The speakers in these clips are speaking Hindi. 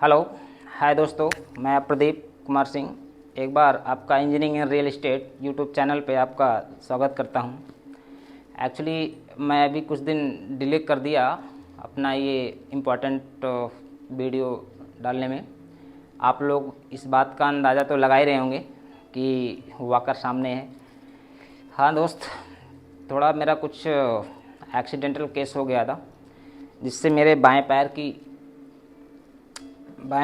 हेलो। हाय दोस्तों, मैं प्रदीप कुमार सिंह एक बार आपका engineering in real estate YouTube channel पे आपका स्वागत करता हूँ। एक्चुअली मैं अभी कुछ दिन डिले कर दिया अपना ये इम्पोर्टेंट वीडियो डालने में। आप लोग इस बात का अंदाज़ा तो लगा ही रहे होंगे कि वाकर सामने है। हाँ दोस्त, थोड़ा मेरा कुछ एक्सीडेंटल केस हो गया था जिससे मेरे बाएं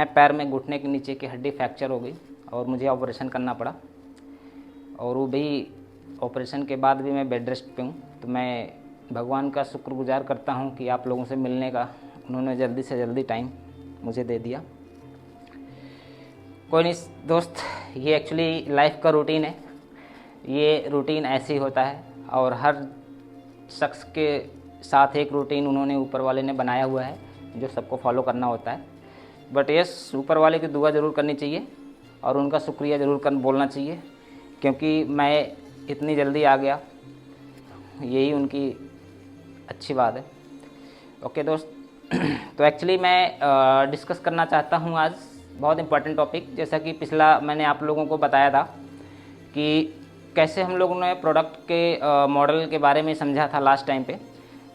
पैर में घुटने के नीचे की हड्डी फ्रैक्चर हो गई और मुझे ऑपरेशन करना पड़ा। और वो भी ऑपरेशन के बाद भी मैं बेड रेस्ट पे हूँ। तो मैं भगवान का शुक्रगुजार करता हूँ कि आप लोगों से मिलने का उन्होंने जल्दी से जल्दी टाइम मुझे दे दिया। कोई नहीं दोस्त, ये एक्चुअली लाइफ का रूटीन है। ये रूटीन ऐसे ही होता है और हर शख्स के साथ एक रूटीन उन्होंने ऊपर वाले ने बनाया हुआ है जो सबको फॉलो करना होता है। बट यस, ऊपर वाले की दुआ ज़रूर करनी चाहिए और उनका शुक्रिया ज़रूर बोलना चाहिए, क्योंकि मैं इतनी जल्दी आ गया, यही उनकी अच्छी बात है। ओके दोस्त, तो एक्चुअली मैं डिस्कस करना चाहता हूँ आज बहुत इम्पोर्टेंट टॉपिक। जैसा कि पिछला मैंने आप लोगों को बताया था कि कैसे हम लोगों ने प्रोडक्ट के मॉडल के बारे में समझा था लास्ट टाइम पे।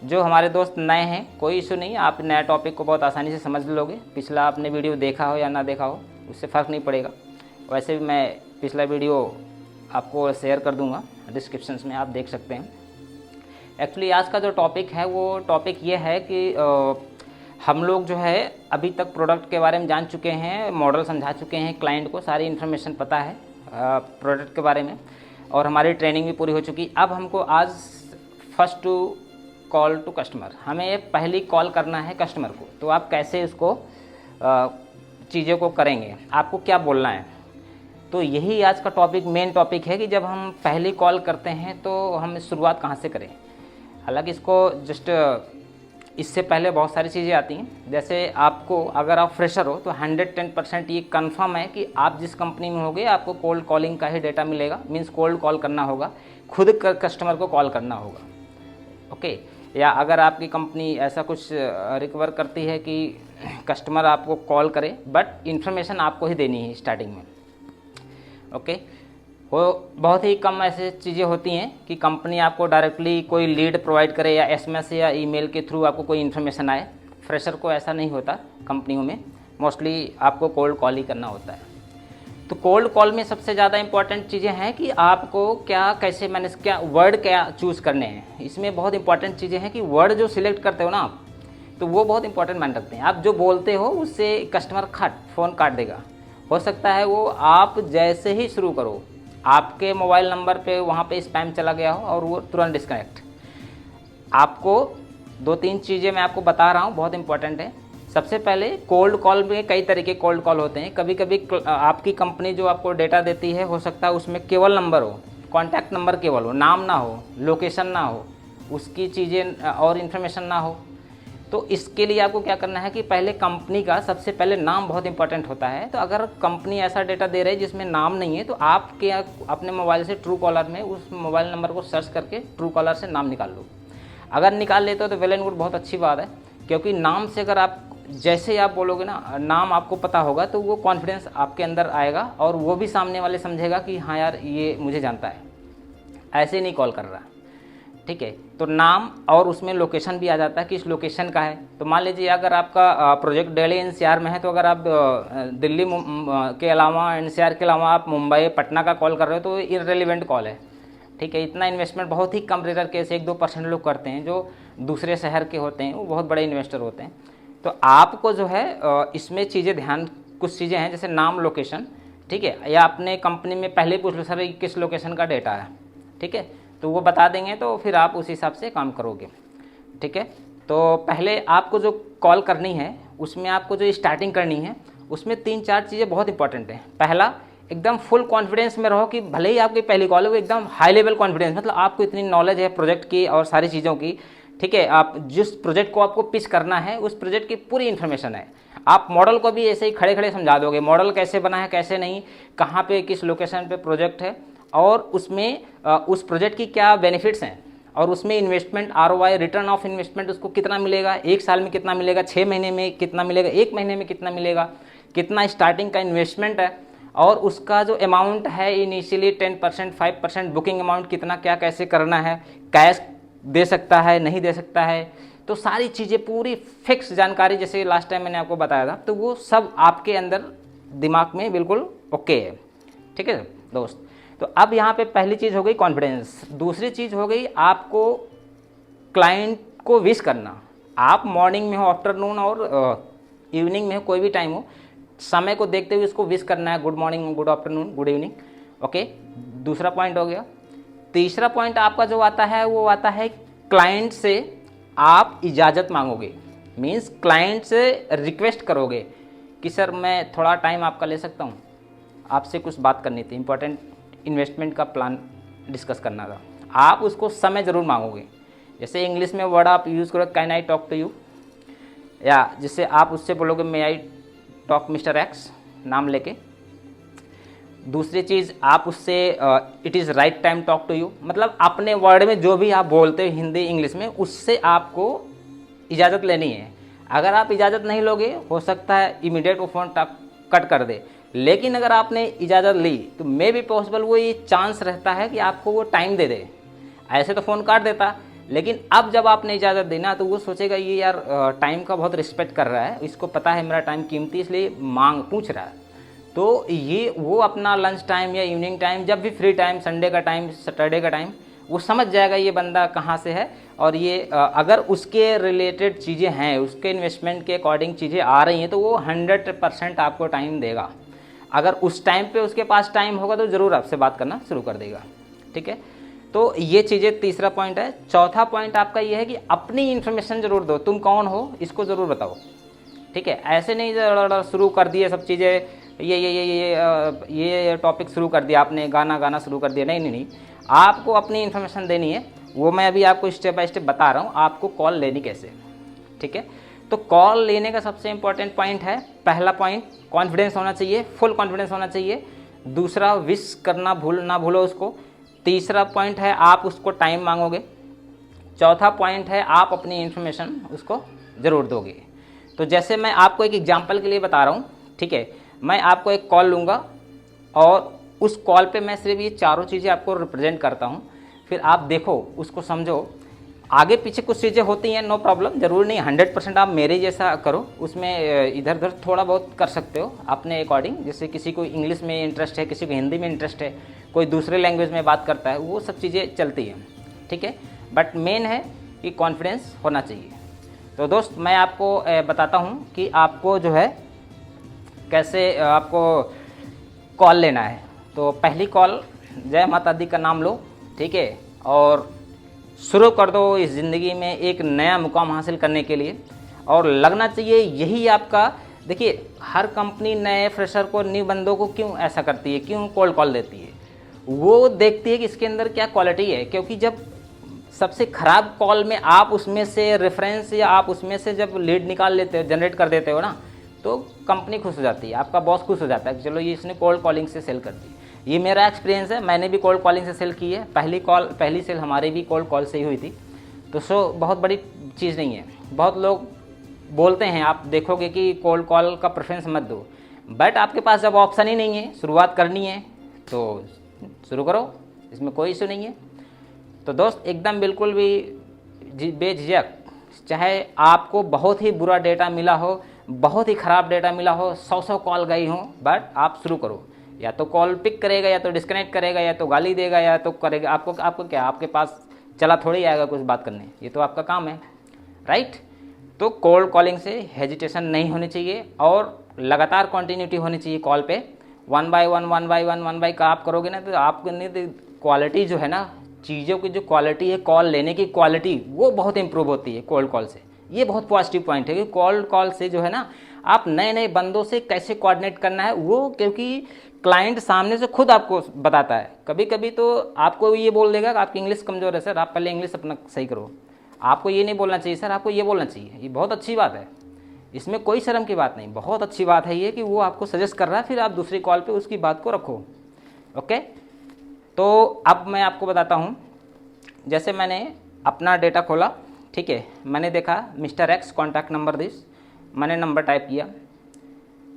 जो हमारे दोस्त नए हैं, कोई इशू नहीं, आप नया टॉपिक को बहुत आसानी से समझ लोगे। पिछला आपने वीडियो देखा हो या ना देखा हो उससे फ़र्क नहीं पड़ेगा। वैसे भी मैं पिछला वीडियो आपको शेयर कर दूंगा डिस्क्रिप्शन में, आप देख सकते हैं। एक्चुअली आज का जो टॉपिक है वो टॉपिक ये है कि हम लोग जो है अभी तक प्रोडक्ट के बारे में जान चुके हैं, मॉडल समझा चुके हैं, क्लाइंट को सारी इन्फॉर्मेशन पता है प्रोडक्ट के बारे में और हमारी ट्रेनिंग भी पूरी हो चुकी। अब हमको आज first to call to customer, हमें पहली कॉल करना है कस्टमर को। तो आप कैसे उसको चीज़ों को करेंगे, आपको क्या बोलना है। तो यही आज का टॉपिक, मेन टॉपिक है कि जब हम पहली कॉल करते हैं तो हम शुरुआत कहाँ से करें। हालांकि इसको जस्ट इससे पहले बहुत सारी चीज़ें आती हैं। जैसे आपको, अगर आप फ्रेशर हो तो 110% ये कंफर्म है कि आप जिस कंपनी में होगे आपको कोल्ड कॉलिंग का ही डेटा मिलेगा। मीन्स कोल्ड कॉल करना होगा, खुद कस्टमर को कॉल करना होगा। ओके, या अगर आपकी कंपनी ऐसा कुछ रिकवर करती है कि कस्टमर आपको कॉल करे, बट इन्फॉर्मेशन आपको ही देनी है स्टार्टिंग में। ओके, वो बहुत ही कम ऐसे चीज़ें होती हैं कि कंपनी आपको डायरेक्टली कोई लीड प्रोवाइड करे या एसएमएस या ईमेल के थ्रू आपको कोई इन्फॉर्मेशन आए। फ्रेशर को ऐसा नहीं होता, कंपनियों में मोस्टली आपको कोल्ड कॉल ही करना होता है। तो कोल्ड कॉल में सबसे ज़्यादा इंपॉर्टेंट चीज़ें हैं कि आपको क्या, कैसे मैनेज, क्या वर्ड क्या चूज़ करने हैं। इसमें बहुत इंपॉर्टेंट चीज़ें हैं कि वर्ड जो सिलेक्ट करते हो ना आप, तो वो बहुत इंपॉर्टेंट मान रखते हैं। आप जो बोलते हो उससे कस्टमर फ़ोन काट देगा। हो सकता है वो आप जैसे ही शुरू करो आपके मोबाइल नंबर पे वहाँ पे स्पैम चला गया हो और वो तुरंत डिस्कनेक्ट। आपको 2-3 चीज़ें मैं आपको बता रहा हूँ, बहुत इंपॉर्टेंट है। सबसे पहले कोल्ड कॉल में कई तरीके कोल्ड कॉल होते हैं। कभी कभी आपकी कंपनी जो आपको डेटा देती है, हो सकता है उसमें केवल नंबर हो, कॉन्टैक्ट नंबर केवल हो, नाम ना हो, लोकेशन ना हो, उसकी चीज़ें और इन्फॉर्मेशन ना हो। तो इसके लिए आपको क्या करना है कि पहले कंपनी का सबसे पहले नाम बहुत इंपॉर्टेंट होता है। तो अगर कंपनी ऐसा डेटा दे रही है जिसमें नाम नहीं है, तो आपके अपने मोबाइल से ट्रू कॉलर में उस मोबाइल नंबर को सर्च करके ट्रू कॉलर से नाम निकाल लो। अगर निकाल लेते हो तो वेल एंड गुड, बहुत अच्छी बात है। क्योंकि नाम से अगर आप जैसे आप बोलोगे ना, नाम आपको पता होगा, तो वो कॉन्फिडेंस आपके अंदर आएगा और वो भी सामने वाले समझेगा कि हाँ यार ये मुझे जानता है, ऐसे नहीं कॉल कर रहा। ठीक है, तो नाम और उसमें लोकेशन भी आ जाता है कि इस लोकेशन का है। तो मान लीजिए अगर आपका प्रोजेक्ट दिल्ली एनसीआर में है, तो अगर आप दिल्ली के अलावा, एनसीआर के अलावा आप मुंबई, पटना का कॉल कर रहे हो तो इररिलेवेंट कॉल है। ठीक है, इतना इन्वेस्टमेंट बहुत ही कम रेयर केस 1-2% लोग करते हैं जो दूसरे शहर के होते हैं, वो बहुत बड़े इन्वेस्टर होते हैं। तो आपको जो है इसमें चीज़ें ध्यान, कुछ चीज़ें हैं जैसे नाम, लोकेशन। ठीक है, या अपने कंपनी में पहले पूछ लो सर किस लोकेशन का डेटा है। ठीक है, तो वो बता देंगे तो फिर आप उस हिसाब से काम करोगे। ठीक है, तो पहले आपको जो कॉल करनी है उसमें आपको जो स्टार्टिंग करनी है उसमें 3-4 चीज़ें बहुत इंपॉर्टेंट हैं। पहला, एकदम फुल कॉन्फिडेंस में रहो कि भले ही आपकी पहली कॉल है वो एकदम हाई लेवल कॉन्फिडेंस, मतलब आपको इतनी नॉलेज है प्रोजेक्ट की और सारी चीज़ों की। ठीक है, आप जिस प्रोजेक्ट को आपको पिच करना है उस प्रोजेक्ट की पूरी इन्फॉर्मेशन है। आप मॉडल को भी ऐसे ही खड़े खड़े समझा दोगे, मॉडल कैसे बना है, कैसे नहीं, कहाँ पे किस लोकेशन पे प्रोजेक्ट है और उसमें उस प्रोजेक्ट की क्या बेनिफिट्स हैं और उसमें investment ROI return of investment उसको कितना मिलेगा, 1 साल में कितना मिलेगा, 6 महीने में कितना मिलेगा, 1 महीने में कितना मिलेगा, कितना स्टार्टिंग का इन्वेस्टमेंट है, और उसका जो अमाउंट है इनिशियली 10%, 5% बुकिंग अमाउंट कितना, क्या कैसे करना है, कैश दे सकता है नहीं दे सकता है, तो सारी चीज़ें पूरी फिक्स जानकारी जैसे लास्ट टाइम मैंने आपको बताया था, तो वो सब आपके अंदर दिमाग में बिल्कुल ओके है। ठीक है दोस्त, तो अब यहाँ पे पहली चीज़ हो गई कॉन्फिडेंस। दूसरी चीज़ हो गई आपको क्लाइंट को विश करना। आप मॉर्निंग में हो, आफ्टरनून और इवनिंग में हो, कोई भी टाइम हो, समय को देखते हुए उसको विश करना है, good morning, good afternoon, good evening. Okay, दूसरा पॉइंट हो गया। तीसरा पॉइंट आपका जो आता है वो आता है क्लाइंट से आप इजाज़त मांगोगे, मीन्स क्लाइंट से रिक्वेस्ट करोगे कि सर मैं थोड़ा टाइम आपका ले सकता हूँ, आपसे कुछ बात करनी थी, इंपॉर्टेंट इन्वेस्टमेंट का प्लान डिस्कस करना था। आप उसको समय ज़रूर मांगोगे। जैसे इंग्लिश में वर्ड आप यूज़ करो, can I talk to you, या जिससे आप उससे बोलोगे may I talk mister X नाम लेके। दूसरी चीज़ आप उससे it is right time talk to you, मतलब अपने वर्ड में जो भी आप बोलते हो हिंदी इंग्लिश में, उससे आपको इजाज़त लेनी है। अगर आप इजाज़त नहीं लोगे, हो सकता है इमीडिएट वो फ़ोन कट कर दे, लेकिन अगर आपने इजाज़त ली तो मे भी पॉसिबल वो ये चांस रहता है कि आपको वो टाइम दे दे। ऐसे तो फ़ोन काट देता, लेकिन अब जब आपने इजाज़त देना तो वो सोचेगा ये यार टाइम का बहुत रिस्पेक्ट कर रहा है, इसको पता है मेरा टाइम कीमती, इसलिए पूछ रहा है। तो ये वो अपना लंच टाइम या इवनिंग टाइम, जब भी फ्री टाइम, संडे का टाइम, सैटरडे का टाइम, वो समझ जाएगा ये बंदा कहाँ से है, और ये अगर उसके रिलेटेड चीज़ें हैं, उसके इन्वेस्टमेंट के अकॉर्डिंग चीज़ें आ रही हैं, तो वो 100% आपको टाइम देगा। अगर उस टाइम पे उसके पास टाइम होगा तो ज़रूर आपसे बात करना शुरू कर देगा। ठीक है, तो ये चीज़ें तीसरा पॉइंट है। चौथा पॉइंट आपका ये है कि अपनी इन्फॉर्मेशन ज़रूर दो, तुम कौन हो इसको ज़रूर बताओ। ठीक है, ऐसे नहीं शुरू कर दिए सब चीज़ें, ये टॉपिक शुरू कर दिया आपने, गाना शुरू कर दिया, नहीं, आपको अपनी इन्फॉर्मेशन देनी है। वो मैं अभी आपको स्टेप बाय स्टेप बता रहा हूँ आपको कॉल लेनी कैसे। ठीक है, तो कॉल लेने का सबसे इंपॉर्टेंट पॉइंट है, पहला पॉइंट कॉन्फिडेंस होना चाहिए, फुल कॉन्फिडेंस होना चाहिए। दूसरा विश करना ना भूलो उसको। तीसरा पॉइंट है आप उसको टाइम मांगोगे। चौथा पॉइंट है आप अपनी इन्फॉर्मेशन उसको ज़रूर दोगे। तो जैसे मैं आपको एक एग्जांपल के लिए बता रहा हूँ, ठीक है, मैं आपको एक कॉल लूँगा और उस कॉल पे मैं सिर्फ ये चारों चीज़ें आपको रिप्रेजेंट करता हूँ, फिर आप देखो उसको समझो। आगे पीछे कुछ चीज़ें होती हैं, नो प्रॉब्लम, ज़रूर नहीं 100% आप मेरे जैसा करो, उसमें इधर उधर थोड़ा बहुत कर सकते हो अपने अकॉर्डिंग। जैसे किसी को इंग्लिश में इंटरेस्ट है, किसी को हिंदी में इंटरेस्ट है, कोई दूसरे लैंग्वेज में बात करता है, वो सब चीज़ें चलती हैं। ठीक है, बट मेन है कि कॉन्फिडेंस होना चाहिए। तो दोस्त मैं आपको बताता हूँ कि आपको जो है कैसे आपको कॉल लेना है। तो पहली कॉल, जय माता दी का नाम लो, ठीक है, और शुरू कर दो इस ज़िंदगी में एक नया मुकाम हासिल करने के लिए। और लगना चाहिए यही आपका, देखिए हर कंपनी नए फ्रेशर को, न्यू बंदों को क्यों ऐसा करती है, क्यों कोल्ड कॉल देती है, वो देखती है कि इसके अंदर क्या क्वालिटी है। क्योंकि जब सबसे ख़राब कॉल में आप उसमें से रेफरेंस या आप उसमें से जब लीड निकाल लेते हो, जनरेट कर देते हो ना, तो कंपनी खुश हो जाती है, आपका बॉस खुश हो जाता है कि चलो ये इसने कोल्ड कॉलिंग से सेल कर दी। ये मेरा एक्सपीरियंस है, मैंने भी कोल्ड कॉलिंग से सेल की है। पहली सेल हमारी भी कोल्ड कॉल से ही हुई थी। तो बहुत बड़ी चीज़ नहीं है। बहुत लोग बोलते हैं, आप देखोगे कि कोल्ड कॉल का प्रेफरेंस मत दो, बट आपके पास जब ऑप्शन ही नहीं है, शुरुआत करनी है तो शुरू करो, इसमें कोई इशू नहीं है। तो दोस्त एकदम बिल्कुल भी बेझिझक, चाहे आपको बहुत ही बुरा डेटा मिला हो, बहुत ही ख़राब डेटा मिला हो, 100 कॉल गई हो, बट आप शुरू करो। या तो कॉल पिक करेगा, या तो डिस्कनेक्ट करेगा, या तो गाली देगा, या तो करेगा। आपको क्या, आपके पास चला थोड़ी आएगा कुछ बात करने, ये तो आपका काम है, राइट। तो कोल्ड कॉलिंग से हेजिटेशन नहीं होनी चाहिए और लगातार कंटिन्यूटी होनी चाहिए कॉल पे। 1 बाय 1 का आप करोगे ना, तो आपको नहीं, तो क्वालिटी जो है ना, चीज़ों की जो क्वालिटी है, कॉल लेने की क्वालिटी, वो बहुत इंप्रूव होती है कोल्ड कॉल से। ये बहुत पॉजिटिव पॉइंट है कि कोल्ड कॉल से जो है ना, आप नए नए बंदों से कैसे कोऑर्डिनेट करना है, वो क्योंकि क्लाइंट सामने से खुद आपको बताता है। कभी कभी तो आपको ये बोल देगा कि आपकी इंग्लिश कमज़ोर है सर, आप पहले इंग्लिश अपना सही करो। आपको ये नहीं बोलना चाहिए सर, आपको ये बोलना चाहिए। ये बहुत अच्छी बात है, इसमें कोई शर्म की बात नहीं, बहुत अच्छी बात है ये कि वो आपको सजेस्ट कर रहा है, फिर आप दूसरी कॉल पे उसकी बात को रखो। ओके, तो अब मैं आपको बताता हूँ, जैसे मैंने अपना डेटा खोला, ठीक है। मैंने देखा mister X contact number this, मैंने नंबर टाइप किया,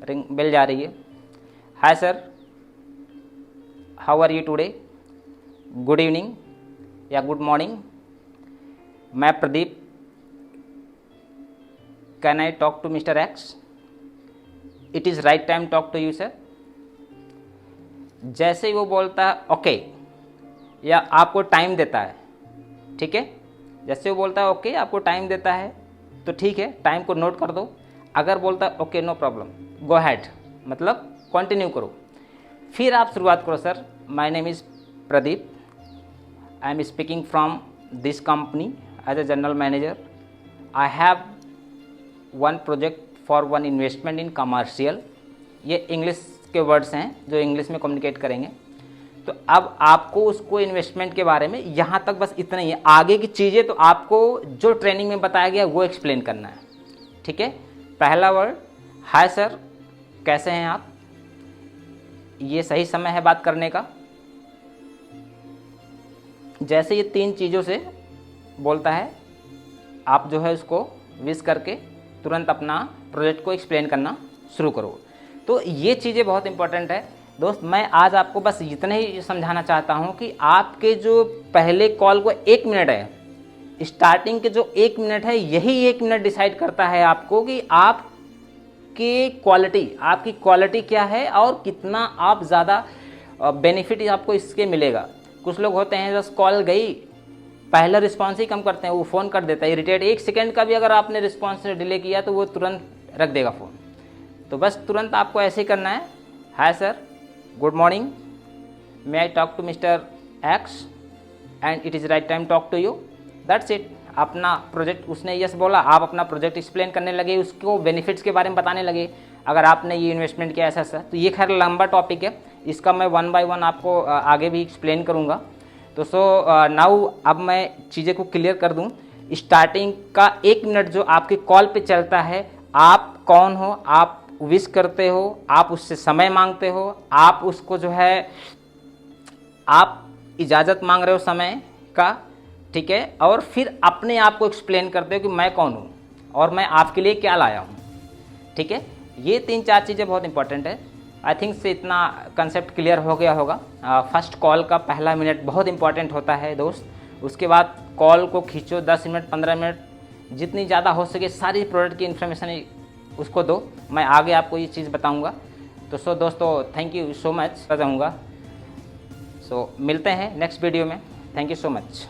रिंग बेल जा रही है। Hi sir, how are you today, good evening या गुड मॉर्निंग, मैं Pradeep, can I talk to mister X, it is right time talk to you sir. जैसे ही वो बोलता है ओके या आपको टाइम देता है, ठीक है, जैसे वो बोलता है ओके आपको टाइम देता है तो ठीक है, टाइम को नोट कर दो। अगर बोलता है okay no problem, go ahead, मतलब कंटिन्यू करो। फिर आप शुरुआत करो, sir my name is Pradeep, I am speaking from this company as a general manager, I have one project for one investment in commercial. ये इंग्लिश के वर्ड्स हैं जो इंग्लिश में कम्युनिकेट करेंगे। तो अब आपको उसको इन्वेस्टमेंट के बारे में यहाँ तक बस इतना ही है, आगे की चीज़ें तो आपको जो ट्रेनिंग में बताया गया वो एक्सप्लेन करना है, ठीक है। पहला वर्ड हाय सर, कैसे हैं आप, ये सही समय है बात करने का। जैसे ये 3 चीज़ों से बोलता है, आप जो है उसको विश करके तुरंत अपना प्रोजेक्ट को एक्सप्लेन करना शुरू करो। तो ये चीज़ें बहुत इंपॉर्टेंट है दोस्त। मैं आज आपको बस इतना ही समझाना चाहता हूँ कि आपके जो पहले कॉल को 1 मिनट है, स्टार्टिंग के जो 1 मिनट है, यही 1 मिनट डिसाइड करता है आपको कि आपकी क्वालिटी क्या है और कितना आप ज़्यादा बेनिफिट आपको इसके मिलेगा। कुछ लोग होते हैं बस कॉल गई, पहला रिस्पॉन्स ही कम करते हैं, वो फ़ोन कर देता है इरिटेट, 1 सेकेंड का भी अगर आपने रिस्पॉन्स डिले किया तो वो तुरंत रख देगा फ़ोन। तो बस तुरंत आपको ऐसे ही करना है, hi sir, good morning, may I talk to mister X and it is right time talk to you, that's it. अपना प्रोजेक्ट, उसने यस बोला, आप अपना प्रोजेक्ट एक्सप्लेन करने लगे, उसको बेनिफिट्स के बारे में बताने लगे। अगर आपने ये इन्वेस्टमेंट किया ऐसा, तो ये खैर लंबा टॉपिक है, इसका मैं 1 बाय 1 आपको आगे भी एक्सप्लेन करूँगा। तो नाउ अब मैं चीज़ें को क्लियर कर दूँ। स्टार्टिंग का 1 मिनट जो आपके कॉल पे चलता है, आप कौन हो, आप विश करते हो, आप उससे समय मांगते हो, आप उसको जो है आप इजाज़त मांग रहे हो समय का, ठीक है, और फिर अपने आप को एक्सप्लेन करते हो कि मैं कौन हूँ और मैं आपके लिए क्या लाया हूँ, ठीक है। ये 3-4 चीज़ें बहुत इंपॉर्टेंट है। आई थिंक से इतना कंसेप्ट क्लियर हो गया होगा। फर्स्ट कॉल का पहला मिनट बहुत इंपॉर्टेंट होता है दोस्त। उसके बाद कॉल को खींचो 10 मिनट 15 मिनट, जितनी ज़्यादा हो सके सारी प्रोडक्ट की इन्फॉर्मेशन उसको दो। मैं आगे आपको ये चीज़ बताऊंगा। तो दोस्तों थैंक यू सो मच, बताऊंगा। मिलते हैं नेक्स्ट वीडियो में। Thank you so much.